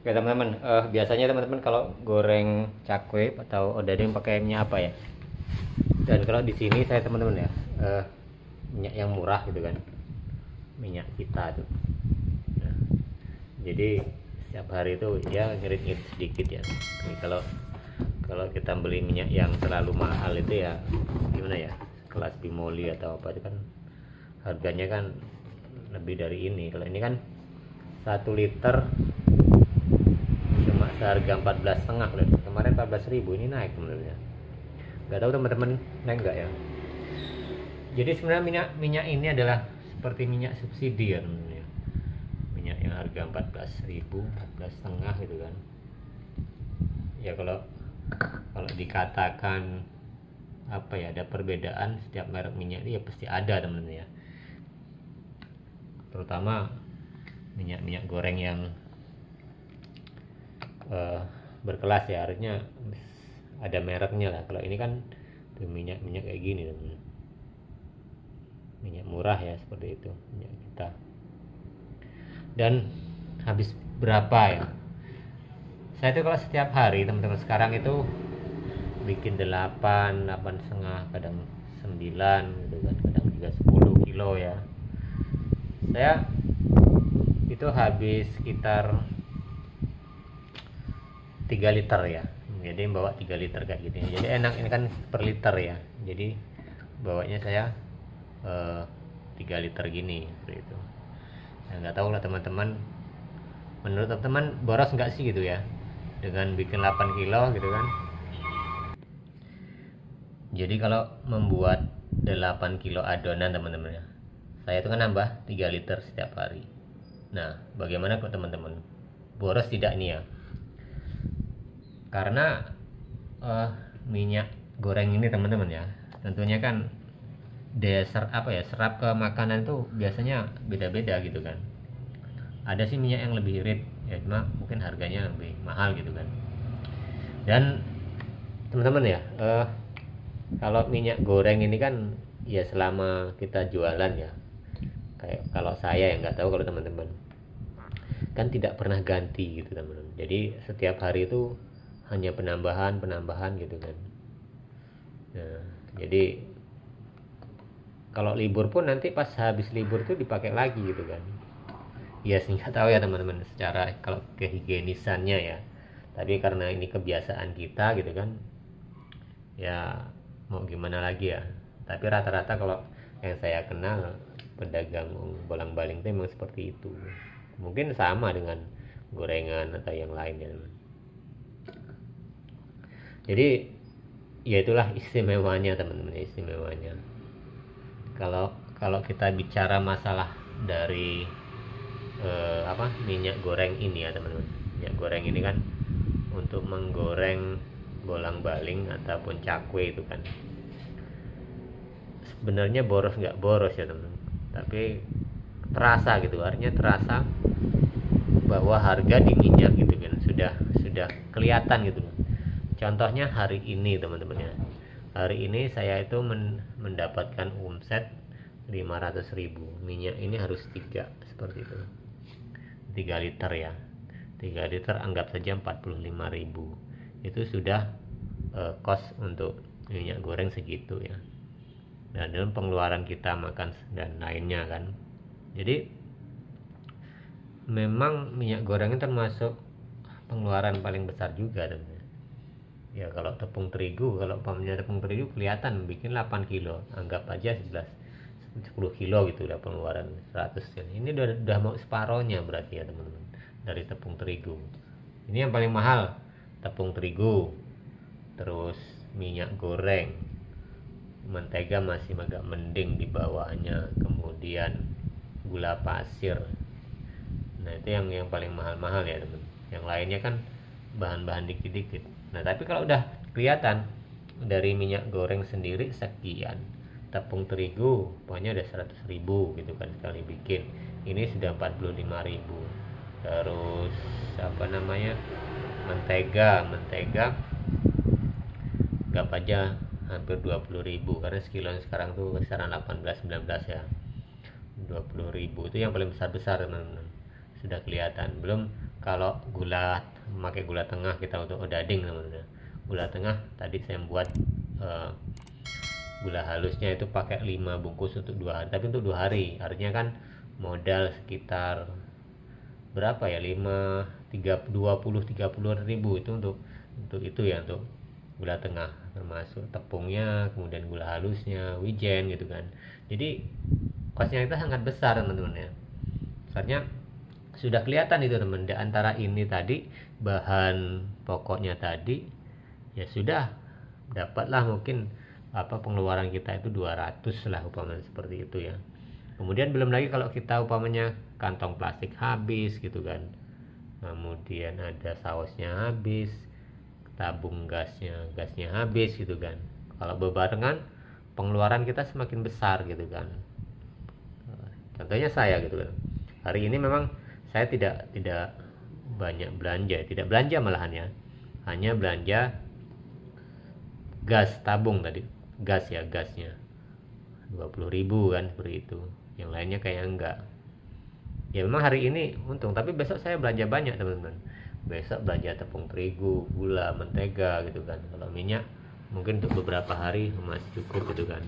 Oke teman-teman, biasanya teman-teman kalau goreng cakwe atau odading pakai minyak apa ya? Dan kalau di sini saya teman-teman ya, minyak yang murah gitu kan, minyak kita tuh. Nah, jadi setiap hari itu ya ngirit-ngirit sedikit ya. Jadi kalau kalau kita beli minyak yang terlalu mahal itu ya gimana ya? Kelas Bimoli atau apa itu kan harganya kan lebih dari ini. Kalau ini kan 1 liter cuma seharga 14,5 loh. Kemarin 14.000, ini naik sebenarnya. Nggak tahu teman-teman naik nggak ya. Jadi sebenarnya minyak ini adalah seperti minyak subsidi ya teman-teman ya. Minyak yang harga 14.000, 14,5 gitu kan. Ya kalau kalau dikatakan apa ya, ada perbedaan setiap merek minyak ini ya pasti ada teman-teman ya. Terutama minyak goreng yang berkelas ya, harusnya ada mereknya lah. Kalau ini kan minyak kayak gini teman, minyak murah ya, seperti itu minyak kita. Dan habis berapa ya, saya tuh kalau setiap hari teman-teman sekarang itu bikin 8,5, kadang 9 gitu kan, kadang juga 10 kilo ya. Saya itu habis sekitar 3 liter ya. Jadi bawa 3 liter kayak gini. Jadi enak, ini kan per liter ya. Jadi bawanya saya 3 liter gini seperti itu. Nah, nggak tahu lah teman-teman, menurut teman-teman boros nggak sih gitu ya dengan bikin 8 kilo gitu kan. Jadi kalau membuat 8 kilo adonan teman-teman ya, saya itu kan nambah 3 liter setiap hari. Nah, bagaimana kok teman-teman, boros tidak ini ya? Karena minyak goreng ini teman-teman ya, tentunya kan serap ke makanan tuh biasanya beda-beda gitu kan. Ada sih minyak yang lebih irit ya, cuma mungkin harganya lebih mahal gitu kan. Dan teman-teman ya, kalau minyak goreng ini kan ya selama kita jualan ya, kayak kalau saya yang nggak tahu kalau teman-teman, kan tidak pernah ganti gitu teman-teman. Jadi setiap hari itu hanya penambahan gitu kan. Nah, jadi kalau libur pun nanti pas habis libur tuh dipakai lagi gitu kan. Ya sih nggak tahu ya teman-teman secara kalau kehigienisannya ya. Tapi karena ini kebiasaan kita gitu kan, ya mau gimana lagi ya. Tapi rata-rata kalau yang saya kenal pedagang bolang-baling itu memang seperti itu. Mungkin sama dengan gorengan atau yang lain ya teman. Jadi ya itulah istimewanya teman-teman, istimewanya. Kalau kita bicara masalah dari minyak goreng ini ya teman-teman. Minyak goreng ini kan untuk menggoreng bolang-baling ataupun cakwe itu kan sebenarnya boros nggak boros ya teman-teman, tapi terasa gitu, artinya terasa bahwa harga di minyak gitu kan sudah kelihatan gitu. Contohnya hari ini teman-teman ya, hari ini saya itu mendapatkan omset 500.000. Minyak ini harus 3 seperti itu, 3 liter ya, 3 liter anggap saja 45.000. Itu sudah cost untuk minyak goreng segitu ya, dan dalam pengeluaran kita makan dan lainnya kan. Jadi memang minyak goreng termasuk pengeluaran paling besar juga teman-teman ya. Kalau tepung terigu, kalau umpamanya tepung terigu kelihatan bikin 8 kilo, anggap aja 10 kilo gitu udah pengeluaran 100 ya. Ini udah mau separohnya berarti ya teman-teman dari tepung terigu. Ini yang paling mahal, tepung terigu, terus minyak goreng, mentega masih agak mending di bawahnya, kemudian gula pasir. Nah itu yang paling mahal-mahal ya teman. Yang lainnya kan bahan-bahan dikit-dikit. Nah tapi kalau udah kelihatan dari minyak goreng sendiri sekian, tepung terigu pokoknya udah 100.000 gitu kan sekali bikin, ini sudah 45.000. Terus apa namanya, mentega anggap aja hampir 20.000, karena sekilo sekarang tuh kisaran 18-19 ya. 20.000 itu yang paling besar teman-teman, sudah kelihatan. Belum kalau memakai gula tengah kita untuk odading teman-teman. Gula tengah tadi saya buat gula halusnya itu pakai 5 bungkus untuk 2 hari, tapi untuk 2 hari artinya kan modal sekitar berapa ya, 30 ribu itu untuk itu ya, untuk gula tengah, termasuk tepungnya, kemudian gula halusnya, wijen gitu kan. Jadi kosnya itu sangat besar teman-teman ya. Soalnya sudah kelihatan itu teman, di antara ini tadi bahan pokoknya tadi ya sudah dapatlah mungkin pengeluaran kita itu 200 lah umpamanya seperti itu ya. Kemudian belum lagi kalau kita umpamanya kantong plastik habis gitu kan, kemudian ada sausnya habis, tabung gasnya habis gitu kan. Kalau bebarengan pengeluaran kita semakin besar gitu kan. Contohnya saya gitu kan, hari ini memang saya tidak banyak belanja, tidak belanja malahan ya, hanya belanja gas tabung tadi, gasnya 20.000 kan, seperti itu. Yang lainnya kayak enggak. Ya memang hari ini untung, tapi besok saya belanja banyak teman-teman. Besok belanja tepung terigu, gula, mentega gitu kan. Kalau minyak mungkin untuk beberapa hari masih cukup gitu kan.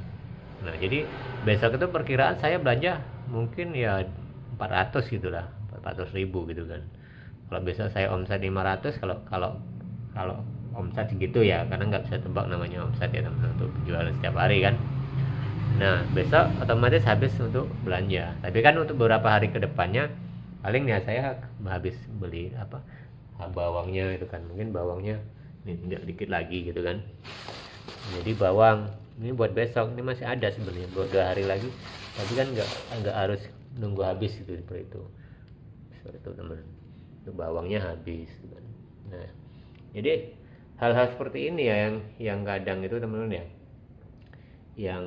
Nah jadi besok itu perkiraan saya belanja mungkin ya 400 gitulah, 400.000 gitu kan. Kalau besok saya omset 500, kalau omset segitu ya, karena nggak bisa tebak namanya omset ya teman-teman, untuk jualan setiap hari kan. Nah besok otomatis habis untuk belanja, tapi kan untuk beberapa hari kedepannya paling ya saya habis beli bawangnya itu kan, mungkin bawangnya ini tinggal dikit lagi gitu kan. Jadi bawang ini buat besok, ini masih ada sebenarnya buat 2 hari lagi, tapi kan nggak harus nunggu habis gitu, seperti itu teman. Untuk bawangnya habis gitu kan. Nah jadi hal-hal seperti ini ya yang kadang itu teman-teman ya, yang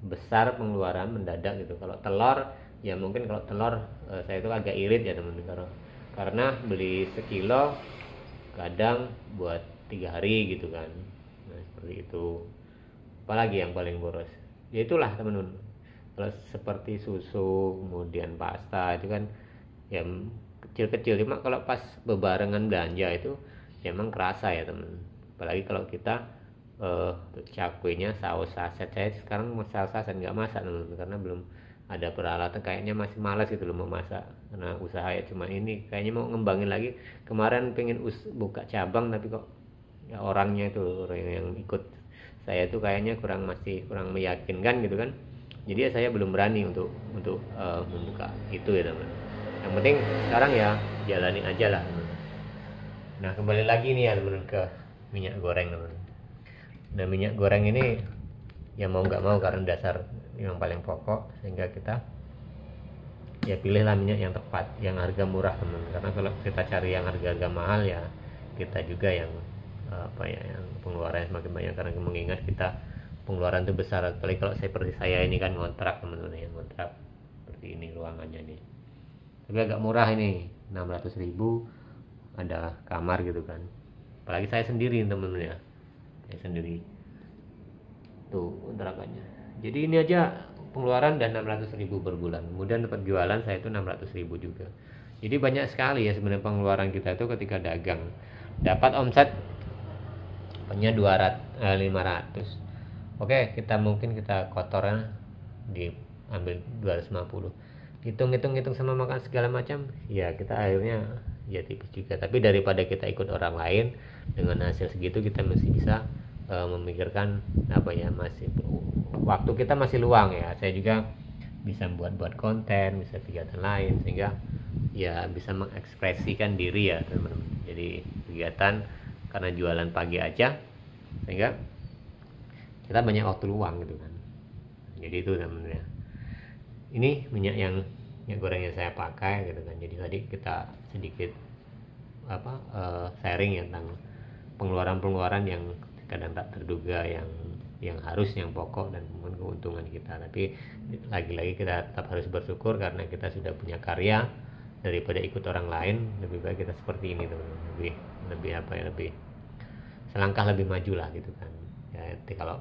besar pengeluaran mendadak gitu. Kalau telur ya mungkin kalau telur saya itu agak irit ya teman-teman, karena beli sekilo kadang buat 3 hari gitu kan. Nah seperti itu. Apalagi yang paling boros ya itulah teman-teman, kalau seperti susu kemudian pasta itu kan ya kecil-kecil, cuma kalau pas bebarengan belanja itu ya emang kerasa ya teman. Apalagi kalau kita cakwenya saus saset, saya sekarang saus saset nggak masak teman, karena belum ada peralatan, kayaknya masih malas gitu loh memasak, karena usaha ya cuma ini, kayaknya mau ngembangin lagi. Kemarin pengen buka cabang, tapi kok ya orangnya itu, orang yang ikut saya itu kayaknya kurang meyakinkan gitu kan. Jadi ya saya belum berani untuk membuka itu ya teman. Yang penting sekarang ya jalani aja lah teman. Nah kembali lagi nih ya teman ke minyak goreng teman. Nah minyak goreng ini ya mau nggak mau karena dasar yang paling pokok, sehingga kita ya pilihlah minyak yang tepat, yang harga murah teman. Karena kalau kita cari yang harga mahal ya kita juga yang yang pengeluaran semakin banyak, karena mengingat kita pengeluaran itu besar. Apalagi kalau seperti saya ini kan ngontrak teman-teman, yang ngontrak seperti ini ruangannya nih, tapi agak murah ini 600.000 ada kamar gitu kan. Apalagi saya sendiri teman-teman ya, saya sendiri tuh kontrakannya. Jadi ini aja pengeluaran dan 600.000 per bulan, kemudian dapat jualan saya itu 600.000 juga. Jadi banyak sekali ya sebenarnya pengeluaran kita itu ketika dagang. Dapat omset punya 500. Oke, kita kotornya diambil 250. Hitung sama makan segala macam, ya kita akhirnya ya tipis juga. Tapi daripada kita ikut orang lain dengan hasil segitu, kita masih bisa memikirkan masih waktu kita masih luang ya. Saya juga bisa buat konten, bisa kegiatan lain, sehingga ya bisa mengekspresikan diri ya teman-teman. Jadi kegiatan karena jualan pagi aja, sehingga kita banyak waktu luang gitu kan. Jadi itu teman-teman ya. Ini minyak goreng yang saya pakai gitu kan. Jadi tadi kita sedikit sharing ya tentang pengeluaran yang kadang tak terduga, yang harus, yang pokok, dan kemudian keuntungan kita. Tapi lagi-lagi kita tetap harus bersyukur karena kita sudah punya karya. Daripada ikut orang lain, lebih baik kita seperti ini teman-teman. Lebih selangkah lebih maju lah gitu kan. Ya, nanti kalau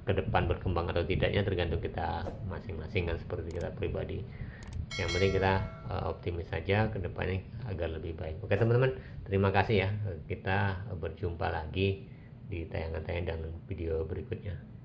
ke depan berkembang atau tidaknya tergantung kita masing-masing kan, seperti kita pribadi. Yang penting kita optimis saja ke depannya agar lebih baik. Oke teman-teman, terima kasih ya. Kita berjumpa lagi di tayangan-tayangan dan video berikutnya.